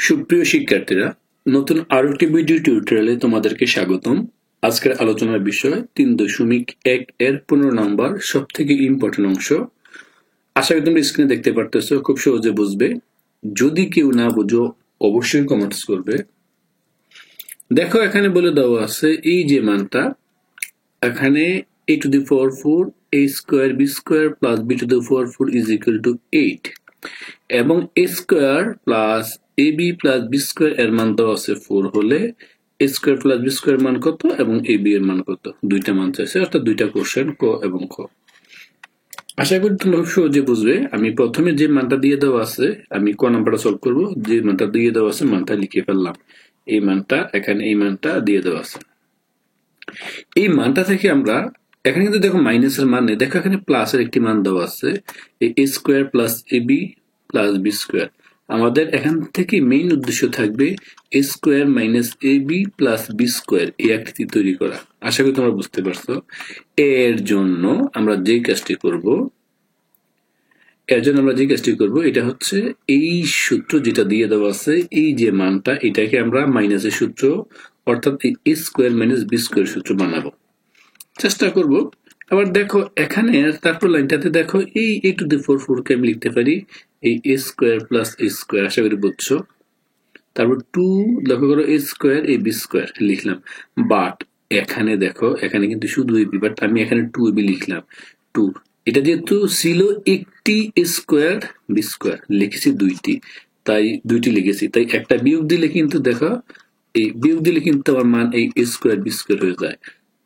সুপ্রিয় শিক্ষার্থীরা, নতুন আরো একটি ভিডিও টিউটোরিয়ালে তোমাদেরকে স্বাগতম। আজকের আলোচনার বিষয় 3.1 এর 15 নম্বর সবথেকে ইম্পর্টেন্ট অংশ। আশা করি তোমরা স্ক্রিনে দেখতে পারতেছো, খুব সহজে বুঝবে। যদি কেউ না বুঝো অবশ্যই কমেন্টস করবে। দেখো, এখানে বলে দেওয়া আছে এই যে মানটা, এখানে a to the power 4 a square b square plus b to the power 4 is equal to 8 এবং a square plus ab plus b square এর মান দেওয়া আছে 4 হলে a square plus b square মান কত এবং ab এর মান কত, দুইটা মান চাইছে, অর্থাৎ দুইটা কোশ্চেন ক এবং খ। আশা করি তোমরা খুব সহজে বুঝবে। আমি প্রথমে যে মানটা দিয়ে দেওয়া আছে, আমি ক নাম্বারটা সলভ করব। যে মানটা দিয়ে দেওয়া আছে মানটা লিখে ফেললাম। এই মানটা এখানে, এই মানটা দিয়ে দেওয়া আছে। এই মানটা থেকে আমরা এখানে কিন্তু দেখো মাইনাসের মান নেই, দেখো এখানে প্লাসের একটি মান দেওয়া আছে, a square plus ab plus b square. আমাদের এখান থেকে মেইন উদ্দেশ্য থাকবে a square minus ab plus b square এই আকৃতি তৈরি করা। আশা করি তোমরা বুঝতে পারছো। এর জন্য আমরা যে কাজটি করব, এটা হচ্ছে এই সূত্র যেটা দিয়ে দেওয়া আছে, এই যে মানটা, এটাকে আমরা মাইনাসের সূত্র অর্থাৎ a square minus b square সূত্র বানাবো, চেষ্টা করব। আবার দেখো এখানে তারপর লাইনটাতে দেখো এই a to the power 4 কে আমি লিখতে পারি এই a square plus a square. আশা করি বুঝছো। তারপর 2 লক্ষ্য করো a square a b square লিখলাম। বাট এখানে দেখো, এখানে কিন্তু শুধু ab, বাট আমি এখানে 2ab লিখলাম। 2 এটা যেহেতু ছিল একটি a স্কোয়ার b স্কোয়ার, লিখেছি দুইটি, তাই দুইটি লিখেছি, তাই একটা বিয়োগ দিলে কিন্তু দেখো, এই বিয়োগ দিলে কিন্তু আমার মান এই a স্কোয়ার b স্কোয়ার হয়ে যায়।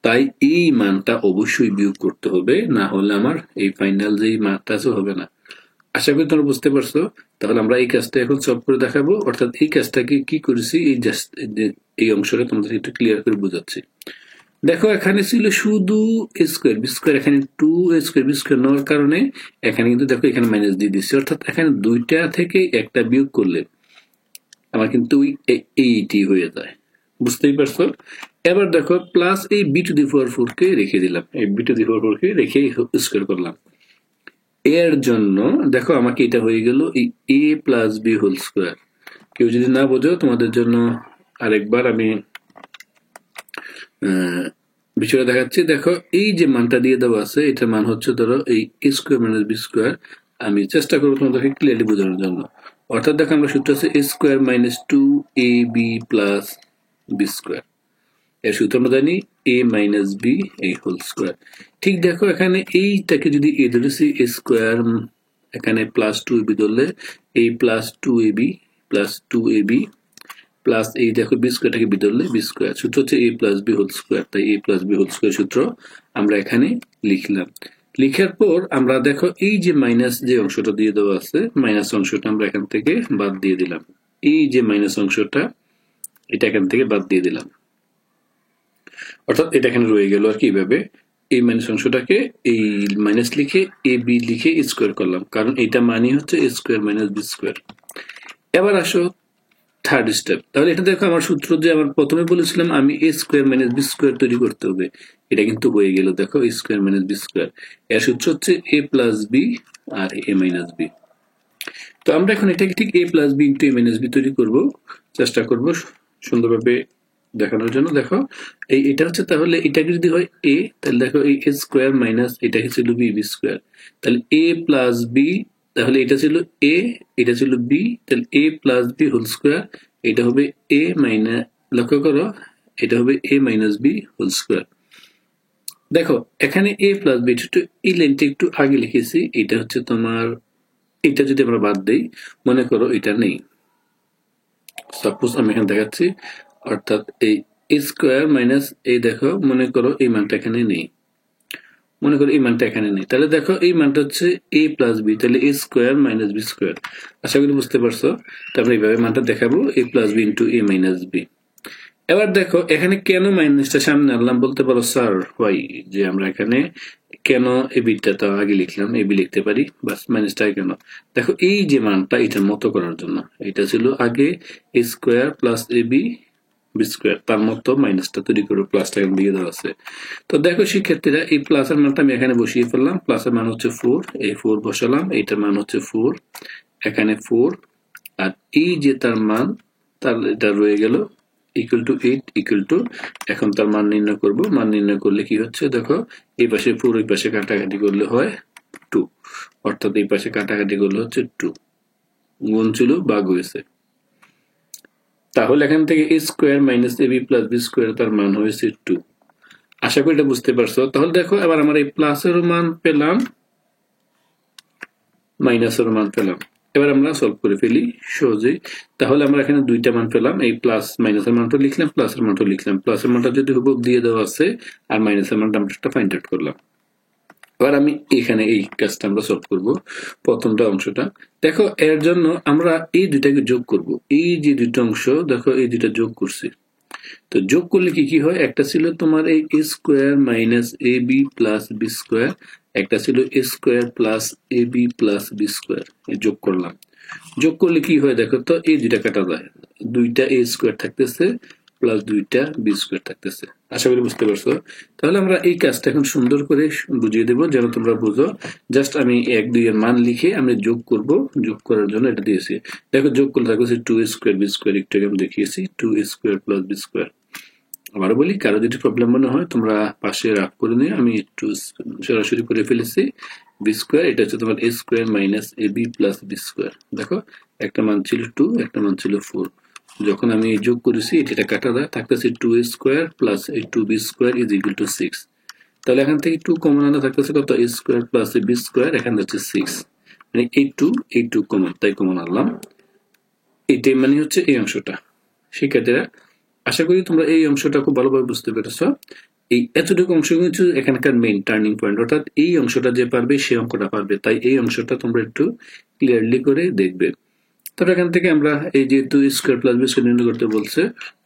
তাই এই মানটা অবশ্যই বিয়োগ করতে হবে, না হলে আমার এই ফাইনাল যে মানটা আছে হবে না। আশা করি তোমরা বুঝতে পারছো। তাহলে আমরা এই কাজটা এখন সলভ করে দেখাবো, অর্থাৎ এই কাজটাকে কি করেছি, এই জাস্ট এই অংশটা তোমাদের একটু ক্লিয়ার করে বোঝাচ্ছি। দেখো এখানে ছিল শুধু a স্কোয়ার b স্কোয়ার, এখানে 2a স্কোয়ার b স্কোয়ার নেওয়ার কারণে এখানে কিন্তু দেখো এখানে মাইনাস দিয়ে দিচ্ছি, অর্থাৎ এখানে দুইটা থেকে একটা বিয়োগ করলে আমার কিন্তু এইটি হয়ে যায়। বুঝতেই পারছো। এবার দেখো প্লাস এই b to the power 4 কে রেখে দিলাম, এই b to the power 4 কে রেখে স্কয়ার করলাম। এর জন্য দেখো আমাকে এটা হয়ে গেল এই a plus b whole square. কেউ যদি না বোঝো তোমাদের জন্য আরেকবার আমি বিষয়টা দেখাচ্ছি। দেখো এই যে মানটা দিয়ে দেওয়া আছে, এটার মান হচ্ছে ধরো এই a square minus b square. আমি চেষ্টা করবো তোমাদেরকে ক্লিয়ারলি বোঝানোর জন্য। অর্থাৎ দেখো আমরা সূত্র আছে a square minus 2ab plus b square. এর সূত্র আমরা জানি a মাইনাস b এই হোল স্কয়ার। ঠিক দেখো এখানে এইটাকে যদি a ধরেছি a স্কয়ার, এখানে প্লাস 2ab ধরলে এই plus 2ab plus 2ab plus এই দেখো b স্কয়ারটাকে b ধরলে b স্কয়ার। সূত্র হচ্ছে a plus b whole square, তাই a plus b whole square সূত্র আমরা এখানে লিখলাম। লিখার পর আমরা দেখো এই যে মাইনাস যে অংশটা দিয়ে দেওয়া আছে, মাইনাস অংশটা আমরা এখান থেকে বাদ দিয়ে দিলাম। এই যে মাইনাস অংশটা, এটা এখান থেকে বাদ দিয়ে দিলাম, অর্থাৎ এটা এখানে রয়ে গেল। আর কি এইভাবে এই মাইনাস অংশটাকে এই মাইনাস লিখে এ বি লিখে স্কোয়ার করলাম, কারণ এটা মানে হচ্ছে এ স্কোয়ার মাইনাস বি স্কোয়ার। এবার আসো থার্ড স্টেপ। তাহলে এটা দেখো আমার সূত্র যে আমার প্রথমে বলেছিলাম আমি এ স্কোয়ার মাইনাস বি স্কোয়ার তৈরি করতে হবে, এটা কিন্তু হয়ে গেল। দেখো এ স্কোয়ার মাইনাস বি স্কোয়ার, এর সূত্র হচ্ছে এ প্লাস বি আর এ মাইনাস বি। তো আমরা এখন এটাকে ঠিক এ প্লাস বি ইন্টু এ মাইনাস বি তৈরি করবো, চেষ্টা করবো সুন্দরভাবে দেখানোর জন্য। দেখো এটা হচ্ছে, তাহলে এটাকে যদি হয় a, তাহলে দেখো এই a স্কোয়ার মাইনাস এটাকে ছিল b স্কোয়ার, তাহলে a প্লাস b, তাহলে এটা ছিল a, এটা ছিল b, তাহলে a plus b whole square, এটা হবে a মাইনাস, লক্ষ্য করো এটা হবে a minus b whole square. দেখো এখানে a প্লাস b, একটু এই লাইনটা একটু আগে লিখেছি, এটা হচ্ছে তোমার, এটা যদি আমরা বাদ দেই, মনে করো এটা নেই, সাপোজ আমি এখানে দেখাচ্ছি, অর্থাৎ এই স্কোয়ার মাইনাস এই দেখো, মনে করো এই মানটা এখানে নেই, মনে করো এই মানটা এখানে নেই, তাহলে দেখো এই মানটা হচ্ছে a প্লাস বি, তাহলে a square minus B square. আশা করি বুঝতে পারছো। তারপরে এইভাবে মানটা দেখাবো a plus B into a minus B. এবার দেখো এখানে কেন মাইনাসটা সামনে আনলাম, বলতে পারো স্যার হোয়াই, যে আমরা এখানে কেন এ বিটা তো আগে লিখলাম, এ বি লিখতে পারি, বাস মাইনাসটা কেন। দেখো এই যে মানটা এটার মতো করার জন্য, এটা ছিল আগে a square plus a b b square, তার মতো মাইনাসটা তৈরি করে প্লাসটা এখানে দিয়ে দেওয়া আছে। তো দেখো শিক্ষার্থীরা, এই প্লাসের মানটা আমি এখানে বসিয়ে ফেললাম। প্লাসের মান হচ্ছে 4, এই 4 বসালাম, এইটার মান হচ্ছে 4, এখানে 4, আর এই যে তার মান তার এটা রয়ে গেল ইকুয়াল টু 8 ইকুয়াল টু, এখন তার মান নির্ণয় করব। মান নির্ণয় করলে কি হচ্ছে দেখো, এই পাশে 4 ওই পাশে কাটাকাটি করলে হয় 2, অর্থাৎ এই পাশে কাটাকাটি করলে হচ্ছে 2, গুণ ছিল ভাগ হয়েছে। তাহলে এখান থেকে a square minus ab plus b square তার মান হয়েছে 2। আশা করি এটা বুঝতে পারছো। তাহলে দেখো এবার আমরা এই প্লাসের মান পেলাম, মাইনাসের মান পেলাম। এবার আমরা সলভ করে ফেলি সহজেই। তাহলে আমরা এখানে দুইটা মান পেলাম, এই প্লাস মাইনাসের মানটা লিখলাম, প্লাসের মানটা লিখলাম। প্লাসের মানটা যদি হুবহু দিয়ে দেওয়া আছে, আর মাইনাসের মানটা আমরা একটা ফাইন্ড আউট করলাম। এবার আমি এখানে এই কাজটা আমরা সলভ করব, প্রথমটা অংশটা। দেখো এর জন্য আমরা এই দুইটাকে যোগ করব। এই যে দুটো অংশ দেখো, এই দুইটা যোগ করছি। তো যোগ করলে কি কি হয়, একটা ছিল তোমার এই a square minus ab plus b square, একটা ছিল a square plus ab plus b square. যোগ করলাম, যোগ করলে কি হয় দেখো তো, এই দুইটা কাটা যায়, দুইটা a স্কয়ার থাকতেছে প্লাস দুইটা b স্কয়ার থাকতেছে। আশা করি বুঝতে পারছো। তাহলে আমরা এই কাজটা এখন সুন্দর করে বুঝিয়ে দেবো যেন তোমরা বুঝো। জাস্ট আমি 1 2 এর মান লিখে আমি যোগ করব, যোগ করার জন্য এটা দিয়েছি। দেখো যোগ করলে থাকছে 2a স্কয়ার b স্কয়ার, একটু আগে আমি দেখিয়েছি 2a square plus b square. আবারও বলি, কারো যদি প্রবলেম মনে হয় তোমরা পাশে রাফ করে নিয়ে, আমি একটু সরাসরি করে ফেলেছি। বি স্কোয়ার এটা হচ্ছে তোমার a square minus ab plus b square. দেখো একটা মান ছিল 2, একটা মান ছিল 4। যখন আমি যোগ করেছি এটা কাটা যায়, থাকতেছে 2a square plus 2b square is equal to 6। তাহলে এখান থেকে 2 কমন আনা থাকতেছে কত, a square plus b square, এখানে হচ্ছে 6, মানে এই 2 কমন, তাই কমন আনলাম। এটাই মানে হচ্ছে এই অংশটা। শিক্ষার্থীরা আশা করি তোমরা এই অংশটা খুব ভালোভাবে বুঝতে পেরেছ। এই এতটুকু অংশ কিন্তু এখানকার মেইন টার্নিং পয়েন্ট, অর্থাৎ এই অংশটা যে পারবে সে অঙ্কটা পারবে, তাই এই অংশটা তোমরা একটু ক্লিয়ারলি করে দেখবে। তবে এখান থেকে আমরা এই যে 2 স্কয়ার প্লাস বি স্কয়ার নির্ণয় করতে বলছে,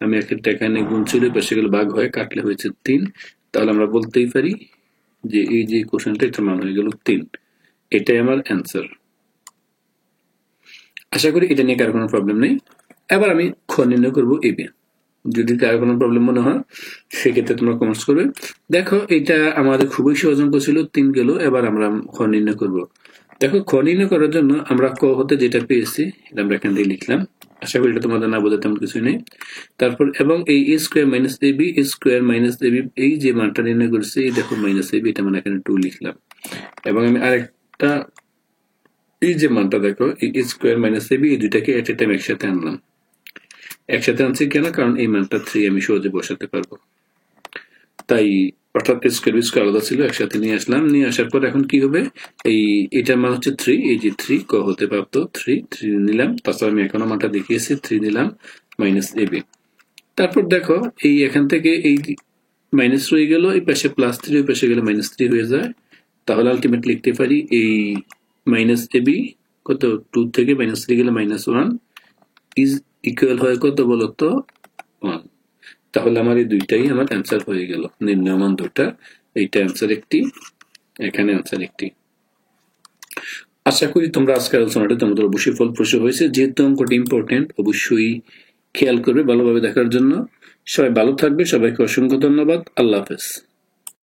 আমি একটা এখানে গুণ ছিল, পাশে গেলে ভাগ হয়, কাটলে হয়েছে 3। তাহলে আমরা বলতেই পারি যে এই যে কোশ্চেনটা এটার মান হয়ে গেল 3। এটাই আমার অ্যান্সার। আশা করি এটা নিয়ে কারো কোনো প্রবলেম নেই। এবার আমি খ নির্ণয় করবো এবি। যদি কারো কোনো প্রবলেম মনে হয় সেক্ষেত্রে তোমরা কমেন্টস করবে। দেখো এটা আমাদের খুবই সহজ অঙ্ক ছিল, 3 গেল। এবার আমরা খ নির্ণয় করব। দেখো খ নির্ণয় করার জন্য আমরা ক হতে যেটা পেয়েছি এটা আমরা এখান থেকে লিখলাম। আশা করি এটা তোমাদের না বোঝাতে তেমন কিছু নেই। তারপর এবং এই a square minus ab, a square minus ab, এই যে মানটা নির্ণয় করছি, এই দেখো মাইনাস ab, এটা মানে এখানে 2 লিখলাম। এবং আমি আরেকটা এই যে মানটা দেখো, এই a স্কয়ার মাইনাস ab, এই দুইটাকে এট এ টাইম একসাথে আনলাম। একসাথে আনছি কেন, কারণ এই মানটা 3 আমি সহজে বসাতে পারবো, তাই অর্থাৎ স্কয়ার বি স্কয়ার আলাদা ছিল, একসাথে নিয়ে আসলাম। নিয়ে আসার পর এখন কি হবে, এটার মান হচ্ছে 3, এই যে 3 ক হতে প্রাপ্ত 3 নিলাম। তাছাড়া আমি এখনো মানটা দেখিয়েছি, 3 নিলাম মাইনাস ab। তারপর দেখো এই এখান থেকে এই মাইনাস রয়ে গেল, এই পাশে প্লাস 3, ওই পাশে গেলে মাইনাস 3 হয়ে যায়। তাহলে আলটিমেট লিখতে পারি এই মাইনাস ab কত, 2 থেকে মাইনাস 3 গেলে মাইনাস 1 ইজ ইকুয়াল হয় কত বলতো, 1। তাহলে আমার এই দুইটাই আমার অ্যান্সার হয়ে গেল, নির্ণয় মান দুটা। এইটা অ্যান্সার একটি, এখানে অ্যান্সার একটি। আশা করি তোমরা আজকের আলোচনাটা তোমাদের অবশ্যই ফলপ্রসূ হয়েছে। যেহেতু অঙ্কটি ইম্পর্টেন্ট, অবশ্যই খেয়াল করবে ভালোভাবে দেখার জন্য। সবাই ভালো থাকবে, সবাইকে অসংখ্য ধন্যবাদ। আল্লাহ হাফেজ।